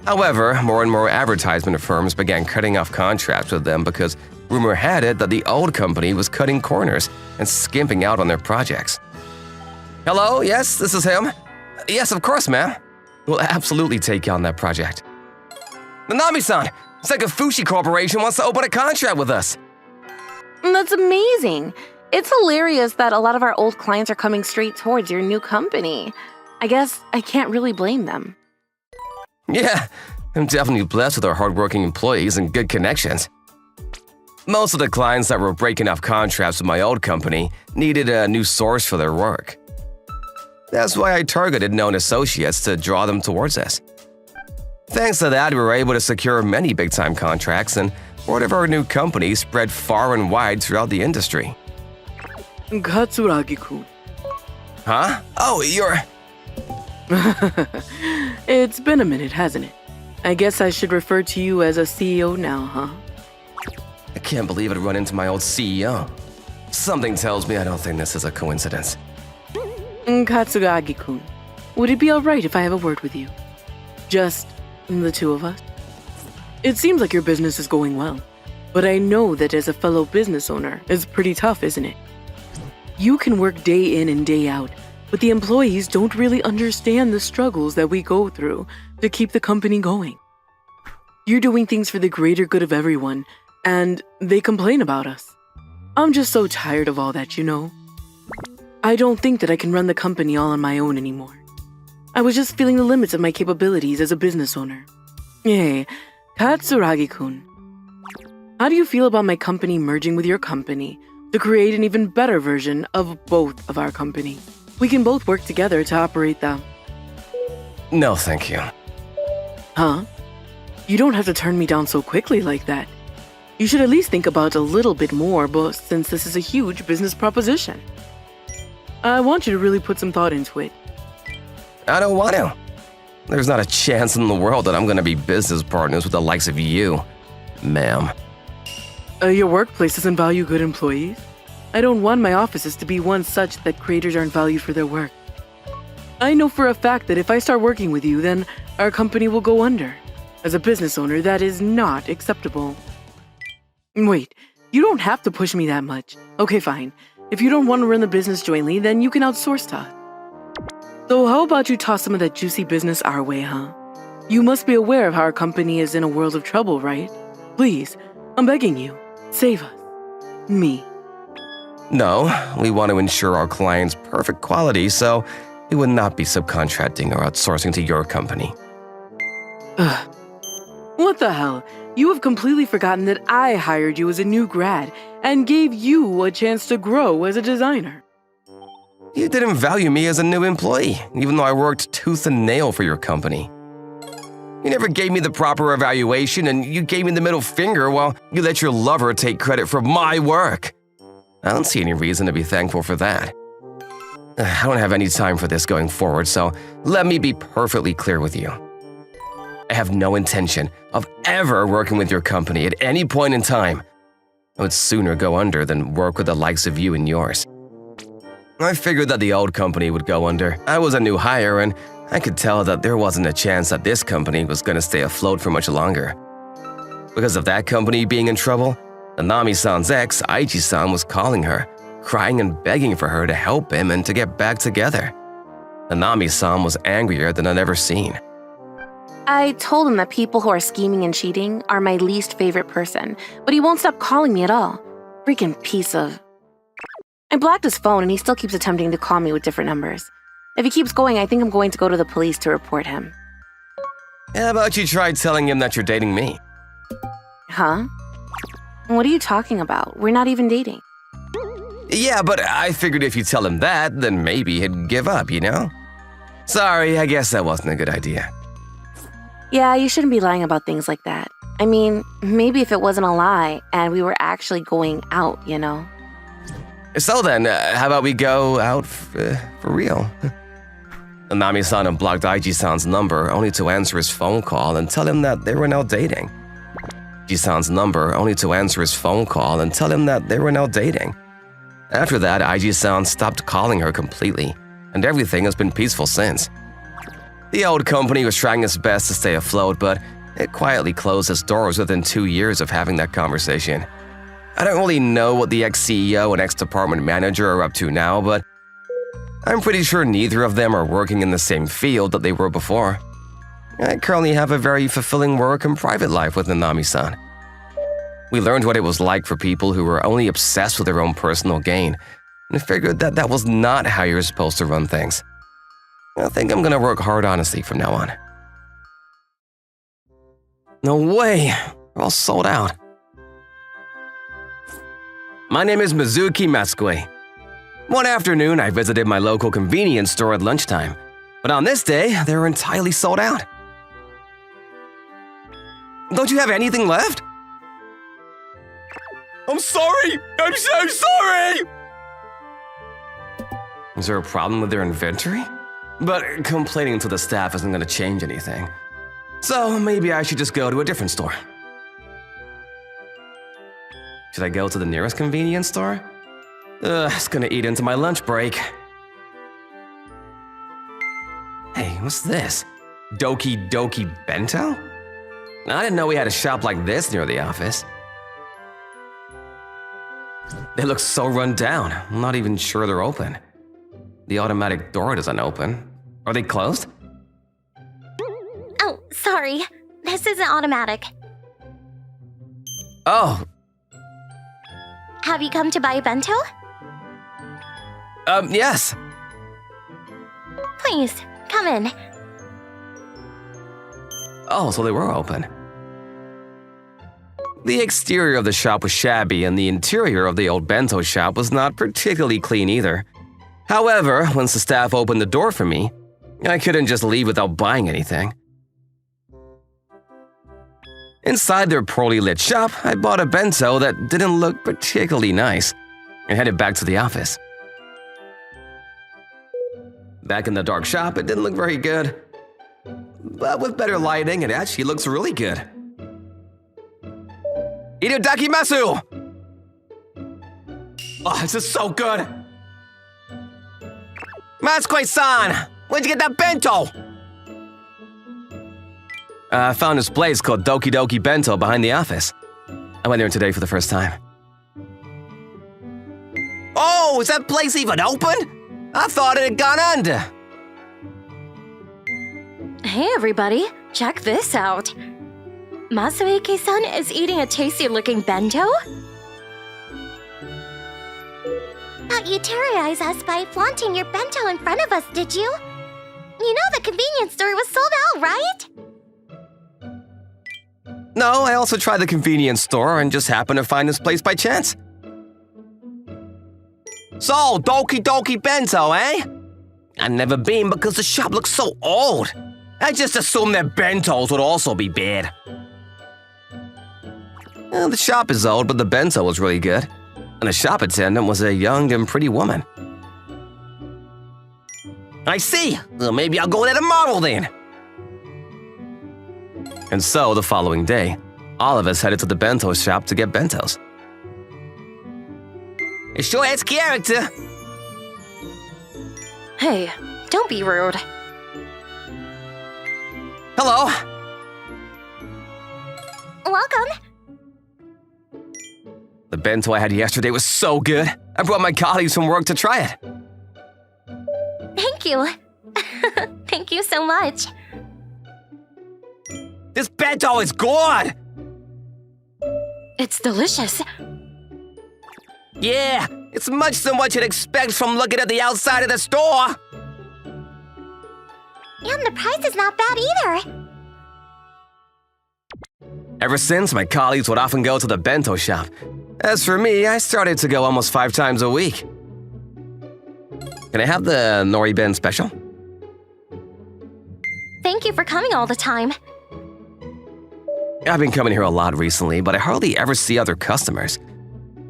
However, more and more advertisement firms began cutting off contracts with them because rumor had it that the old company was cutting corners and skimping out on their projects. Hello, yes, this is him. Yes, of course, ma'am. We'll absolutely take you on that project. Nanami-san, Sekai No Fushigi Corporation wants to open a contract with us. That's amazing. It's hilarious that a lot of our old clients are coming straight towards your new company. I guess I can't really blame them. Yeah, I'm definitely blessed with our hardworking employees and good connections. Most of the clients that were breaking off contracts with my old company needed a new source for their work. That's why I targeted known associates to draw them towards us. Thanks to that, we were able to secure many big-time contracts, and word of our new company spread far and wide throughout the industry. Katsuragi-kun. Huh? Oh, you're… It's been a minute, hasn't it? I guess I should refer to you as a CEO now, huh? I can't believe I'd run into my old CEO. Something tells me I don't think this is a coincidence. Katsuragi-kun, would it be alright if I have a word with you? Just the two of us? It seems like your business is going well, but I know that as a fellow business owner, it's pretty tough, isn't it? You can work day in and day out, but the employees don't really understand the struggles that we go through to keep the company going. You're doing things for the greater good of everyone, and they complain about us. I'm just so tired of all that, you know? I don't think that I can run the company all on my own anymore. I was just feeling the limits of my capabilities as a business owner. Hey, Katsuragi-kun, how do you feel about my company merging with your company to create an even better version of both of our companies? We can both work together to operate them. No, thank you. Huh? You don't have to turn me down so quickly like that. You should at least think about a little bit more, but since this is a huge business proposition. I want you to really put some thought into it. I don't want to. There's not a chance in the world that I'm going to be business partners with the likes of you, ma'am. Your workplace doesn't value good employees? I don't want my offices to be one such that creators aren't valued for their work. I know for a fact that if I start working with you, then our company will go under. As a business owner, that is not acceptable. Wait, you don't have to push me that much. Okay, fine. If you don't want to run the business jointly, then you can outsource to us. So how about you toss some of that juicy business our way, huh? You must be aware of how our company is in a world of trouble, right? Please, I'm begging you, save us. Me. No, we want to ensure our clients' perfect quality, so we would not be subcontracting or outsourcing to your company. Ugh. What the hell? You have completely forgotten that I hired you as a new grad and gave you a chance to grow as a designer. You didn't value me as a new employee, even though I worked tooth and nail for your company. You never gave me the proper evaluation, and you gave me the middle finger while you let your lover take credit for my work. I don't see any reason to be thankful for that. I don't have any time for this going forward, so let me be perfectly clear with you. I have no intention of ever working with your company at any point in time. I would sooner go under than work with the likes of you and yours. I figured that the old company would go under. I was a new hire, and I could tell that there wasn't a chance that this company was going to stay afloat for much longer. Because of that company being in trouble, Nanami-san's ex, Aiji-san, was calling her, crying and begging for her to help him and to get back together. Nanami-san was angrier than I'd ever seen. I told him that people who are scheming and cheating are my least favorite person, but he won't stop calling me at all. Freaking piece of… I blocked his phone and he still keeps attempting to call me with different numbers. If he keeps going, I think I'm going to go to the police to report him. How about you try telling him that you're dating me? Huh? What are you talking about? We're not even dating. Yeah, but I figured if you tell him that, then maybe he'd give up, you know? Sorry, I guess that wasn't a good idea. Yeah, you shouldn't be lying about things like that. I mean, maybe if it wasn't a lie and we were actually going out, you know? So then, how about we go out for real? Nanami-san unblocked Aiji-san's number only to answer his phone call and tell him that they were now dating. Aiji-san's number only to answer his phone call and tell him that they were now dating. After that, Aiji-san stopped calling her completely, and everything has been peaceful since. The old company was trying its best to stay afloat, but it quietly closed its doors within 2 years of having that conversation. I don't really know what the ex-CEO and ex-department manager are up to now, but I'm pretty sure neither of them are working in the same field that they were before. I currently have a very fulfilling work and private life with Nanami-san. We learned what it was like for people who were only obsessed with their own personal gain, and figured that that was not how you're supposed to run things. I think I'm gonna work hard honestly from now on. No way, we're all sold out. My name is Mizuki Masue. One afternoon, I visited my local convenience store at lunchtime, but on this day, they were entirely sold out. Don't you have anything left? I'm sorry! I'm so sorry! Is there a problem with their inventory? But complaining to the staff isn't going to change anything. So maybe I should just go to a different store. Should I go to the nearest convenience store? It's gonna eat into my lunch break. Hey, what's this? Doki Doki Bento? I didn't know we had a shop like this near the office. They look so run down. I'm not even sure they're open. The automatic door doesn't open. Are they closed? Oh, sorry. This isn't automatic. Oh, Have you come to buy a bento? yes. Please, come in. Oh, so they were open. The exterior of the shop was shabby, and the interior of the old bento shop was not particularly clean either. However, once the staff opened the door for me, I couldn't just leave without buying anything. Inside their poorly lit shop, I bought a bento that didn't look particularly nice and headed back to the office. Back in the dark shop, it didn't look very good. But with better lighting, it actually looks really good. Itadakimasu! Oh, this is so good! Masue-san! Where'd you get that bento? I found this place called Doki Doki Bento behind the office. I went there today for the first time. Oh, is that place even open? I thought it had gone under. Hey everybody, check this out. Masue-san is eating a tasty-looking bento? Thought you terrorized us by flaunting your bento in front of us, did you? You know the convenience store was sold out, right? No, I also tried the convenience store and just happened to find this place by chance. So, Doki Doki Bento, eh? I've never been because the shop looks so old. I just assumed that bentos would also be bad. The shop is old, but the bento was really good. And the shop attendant was a young and pretty woman. I see. Well, maybe I'll go there tomorrow then. And so, the following day, all of us headed to the bento shop to get bentos. It sure has character. Hey, don't be rude. Hello! Welcome. The bento I had yesterday was so good. I brought my colleagues from work to try it. Thank you. Thank you so much. This bento is good. It's delicious. Yeah, it's much than what you'd expect from looking at the outside of the store. And the price is not bad either. Ever since, my colleagues would often go to the bento shop. As for me, I started to go almost 5 times a week. Can I have the nori ben special? Thank you for coming all the time. I've been coming here a lot recently, but I hardly ever see other customers.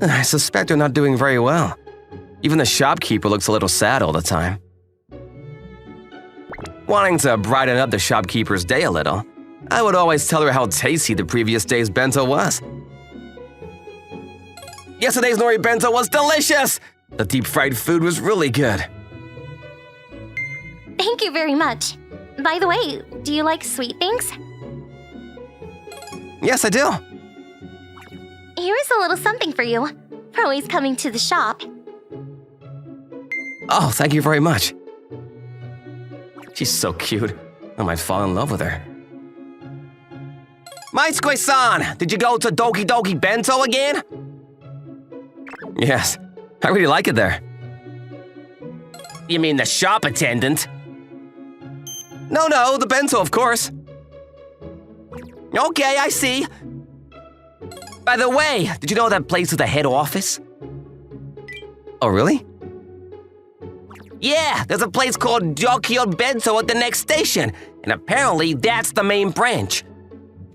I suspect they're not doing very well. Even the shopkeeper looks a little sad all the time. Wanting to brighten up the shopkeeper's day a little, I would always tell her how tasty the previous day's bento was. Yesterday's nori bento was delicious! The deep-fried food was really good. Thank you very much. By the way, do you like sweet things? Yes, I do. Here's a little something for you. For always coming to the shop. Oh, thank you very much. She's so cute. I might fall in love with her. Masue-san, did you go to Doki Doki Bento again? Yes, I really like it there. You mean the shop attendant? No, the bento, of course. Okay, I see. By the way, did you know that place is the head office? Oh, really? Yeah, there's a place called Doki Bento at the next station, and apparently that's the main branch.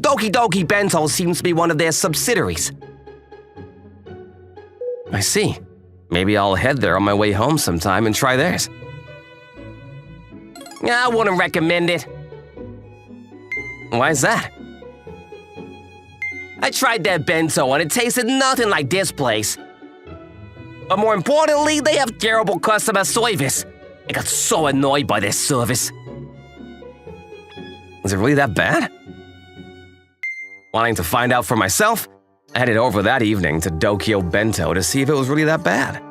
Doki Bento seems to be one of their subsidiaries. I see. Maybe I'll head there on my way home sometime and try theirs. I wouldn't recommend it. Why is that? I tried their bento and it tasted nothing like this place. But more importantly, they have terrible customer service. I got so annoyed by their service. Is it really that bad? Wanting to find out for myself, I headed over that evening to Dokyo Bento to see if it was really that bad.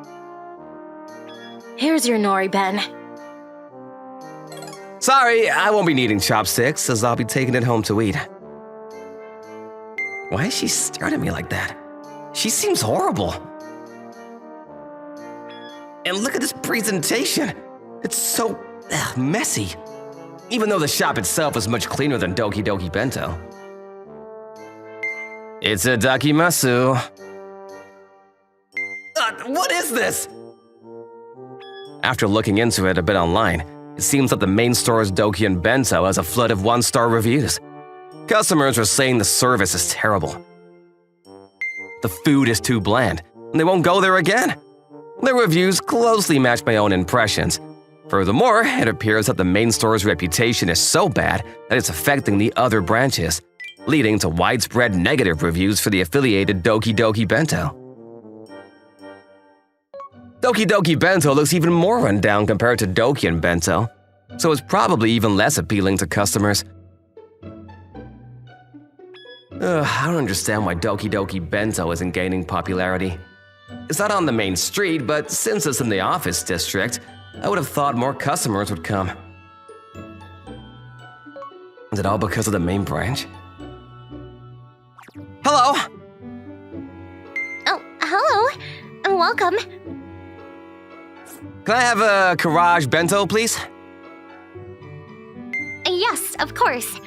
Here's your nori, Ben. Sorry, I won't be needing chopsticks as I'll be taking it home to eat. Why is she staring at me like that? She seems horrible. And look at this presentation. It's so messy. Even though the shop itself is much cleaner than Doki Bento. It's a dakimasu. What is this? After looking into it a bit online, it seems that the main store's Doki Bento has a flood of one-star reviews. Customers are saying the service is terrible. The food is too bland, and they won't go there again. Their reviews closely match my own impressions. Furthermore, it appears that the main store's reputation is so bad that it's affecting the other branches, leading to widespread negative reviews for the affiliated Doki Bento. Doki Bento looks even more rundown compared to Doki Bento, so it's probably even less appealing to customers. I don't understand why Doki Bento isn't gaining popularity. It's not on the main street, but since it's in the office district, I would have thought more customers would come. Is it all because of the main branch? Hello! Oh, hello. Welcome. Can I have a Garage Bento, please? Yes, of course.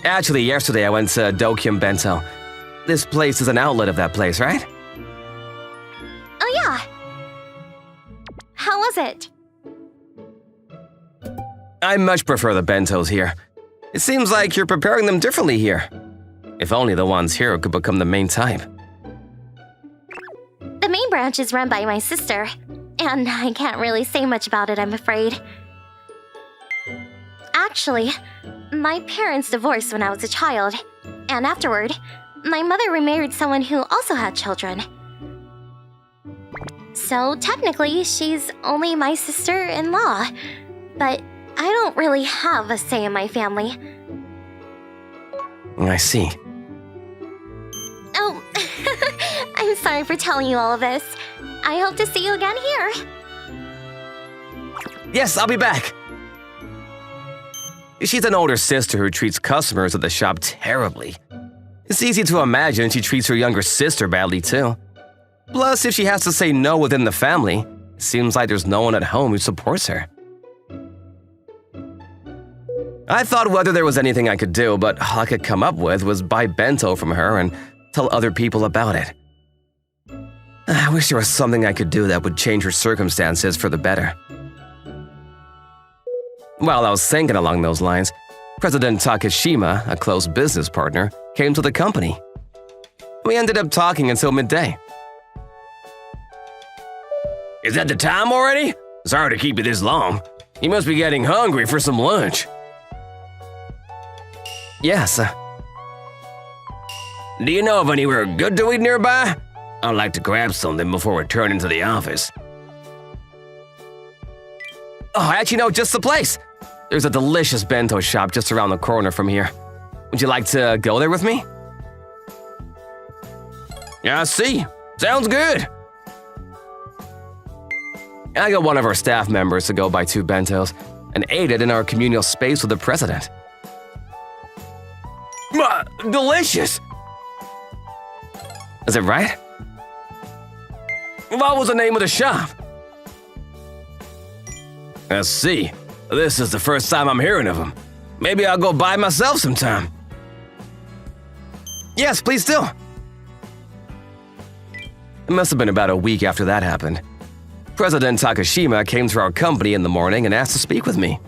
Actually, yesterday I went to Doki Bento. This place is an outlet of that place, right? Oh, yeah. How was it? I much prefer the bentos here. It seems like you're preparing them differently here. If only the ones here could become the main type. The main branch is run by my sister, and I can't really say much about it, I'm afraid. Actually, my parents divorced when I was a child, and afterward, my mother remarried someone who also had children. So technically, she's only my sister-in-law, but I don't really have a say in my family. I see. Oh, I'm sorry for telling you all of this. I hope to see you again here. Yes, I'll be back. She's an older sister who treats customers at the shop terribly. It's easy to imagine she treats her younger sister badly too. Plus, if she has to say no within the family, it seems like there's no one at home who supports her. I thought whether there was anything I could do, but all I could come up with was buy bento from her and tell other people about it. I wish there was something I could do that would change her circumstances for the better. While I was thinking along those lines, President Takashima, a close business partner, came to the company. We ended up talking until midday. Is that the time already? Sorry to keep you this long. You must be getting hungry for some lunch. Yes. Do you know of anywhere good to eat nearby? I'd like to grab something before returning to the office. Oh, I actually know just the place. There's a delicious bento shop just around the corner from here. Would you like to go there with me? I see. Sounds good. I got one of our staff members to go buy 2 bentos and ate it in our communal space with the president. Delicious! Is it right? What was the name of the shop? Let's see. This is the first time I'm hearing of them. Maybe I'll go by myself sometime. Yes, please do. It must have been about a week after that happened. President Takashima came to our company in the morning and asked to speak with me.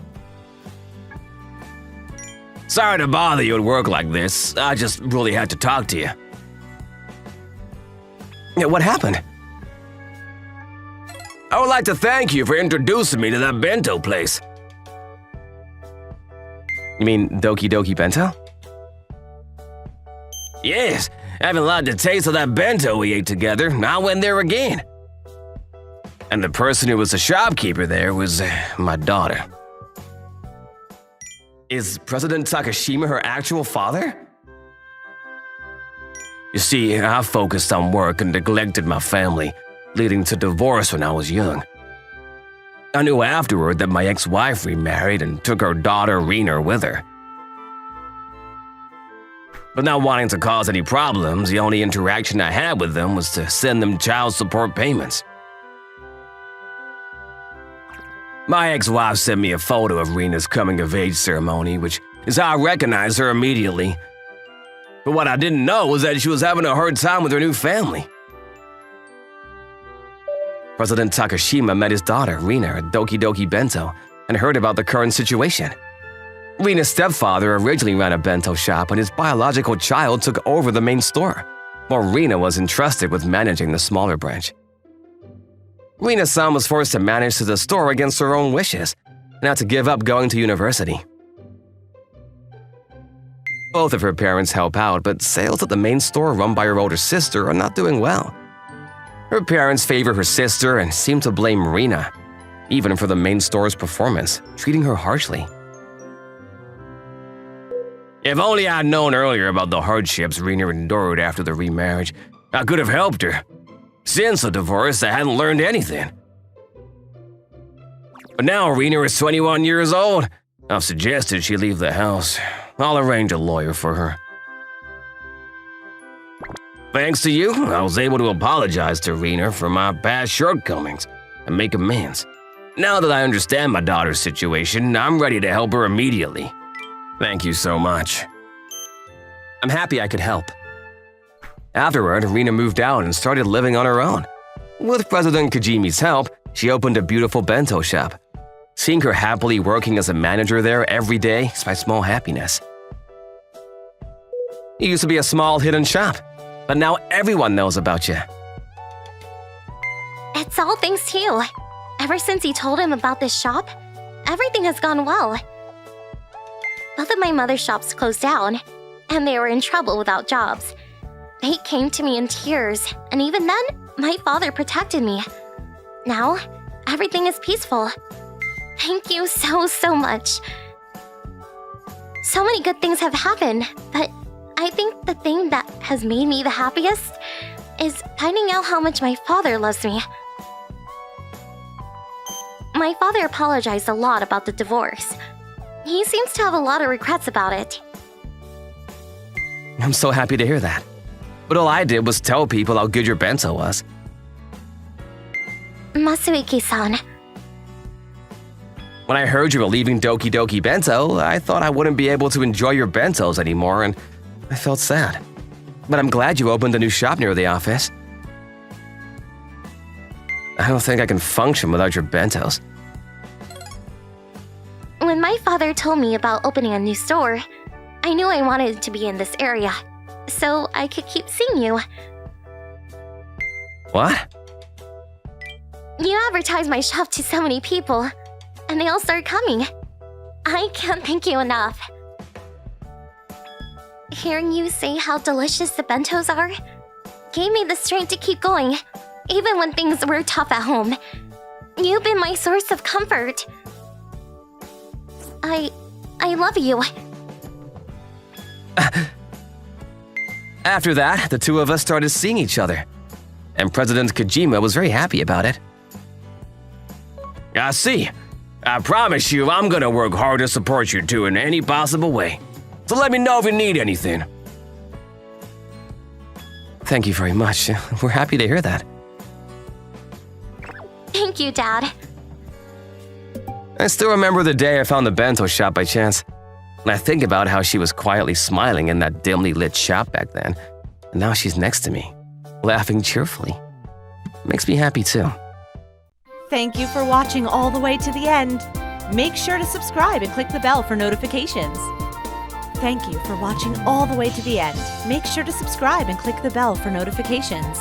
Sorry to bother you at work like this. I just really had to talk to you. Yeah, what happened? I would like to thank you for introducing me to that bento place. You mean Doki Doki Bento? Yes, having liked the taste of that bento we ate together, I went there again. And the person who was the shopkeeper there was my daughter. Is President Takashima her actual father? You see, I focused on work and neglected my family, leading to divorce when I was young. I knew afterward that my ex-wife remarried and took her daughter Rina with her. But not wanting to cause any problems, the only interaction I had with them was to send them child support payments. My ex-wife sent me a photo of Rina's coming-of-age ceremony, which is how I recognized her immediately. But what I didn't know was that she was having a hard time with her new family. President Takashima met his daughter, Rina, at Doki Doki Bento, and heard about the current situation. Rina's stepfather originally ran a bento shop, and his biological child took over the main store, while Rina was entrusted with managing the smaller branch. Rina's son was forced to manage the store against her own wishes, and had to give up going to university. Both of her parents help out, but sales at the main store run by her older sister are not doing well. Her parents favor her sister and seem to blame Rina, even for the main store's performance, treating her harshly. If only I'd known earlier about the hardships Rina endured after the remarriage, I could have helped her. Since the divorce, I hadn't learned anything. But now Rina is 21 years old. I've suggested she leave the house. I'll arrange a lawyer for her. Thanks to you, I was able to apologize to Rina for my past shortcomings and make amends. Now that I understand my daughter's situation, I'm ready to help her immediately. Thank you so much. I'm happy I could help. Afterward, Rina moved out and started living on her own. With President Kajimi's help, she opened a beautiful bento shop. Seeing her happily working as a manager there every day is my small happiness. It used to be a small hidden shop, but now everyone knows about you. It's all thanks to you. Ever since you told him about this shop, everything has gone well. Both of my mother's shops closed down, and they were in trouble without jobs. They came to me in tears, and even then, my father protected me. Now, everything is peaceful. Thank you so much. So many good things have happened, but I think the thing that has made me the happiest is finding out how much my father loves me. My father apologized a lot about the divorce. He seems to have a lot of regrets about it. I'm so happy to hear that. But all I did was tell people how good your bento was. Masuiki-san. When I heard you were leaving Doki Doki Bento, I thought I wouldn't be able to enjoy your bentos anymore, and I felt sad. But I'm glad you opened a new shop near the office. I don't think I can function without your bentos. When my father told me about opening a new store, I knew I wanted to be in this area, so I could keep seeing you. What? You advertised my shop to so many people, and they all started coming. I can't thank you enough. Hearing you say how delicious the bentos are gave me the strength to keep going, even when things were tough at home. You've been my source of comfort. I love you. After that, the two of us started seeing each other, and President Kojima was very happy about it. I see. I promise you I'm gonna work hard to support you two in any possible way. So let me know if you need anything. Thank you very much. We're happy to hear that. Thank you, Dad. I still remember the day I found the bento shop by chance. And I think about how she was quietly smiling in that dimly lit shop back then, and now she's next to me, laughing cheerfully. Makes me happy too. Thank you for watching all the way to the end. Make sure to subscribe and click the bell for notifications. Thank you for watching all the way to the end. Make sure to subscribe and click the bell for notifications.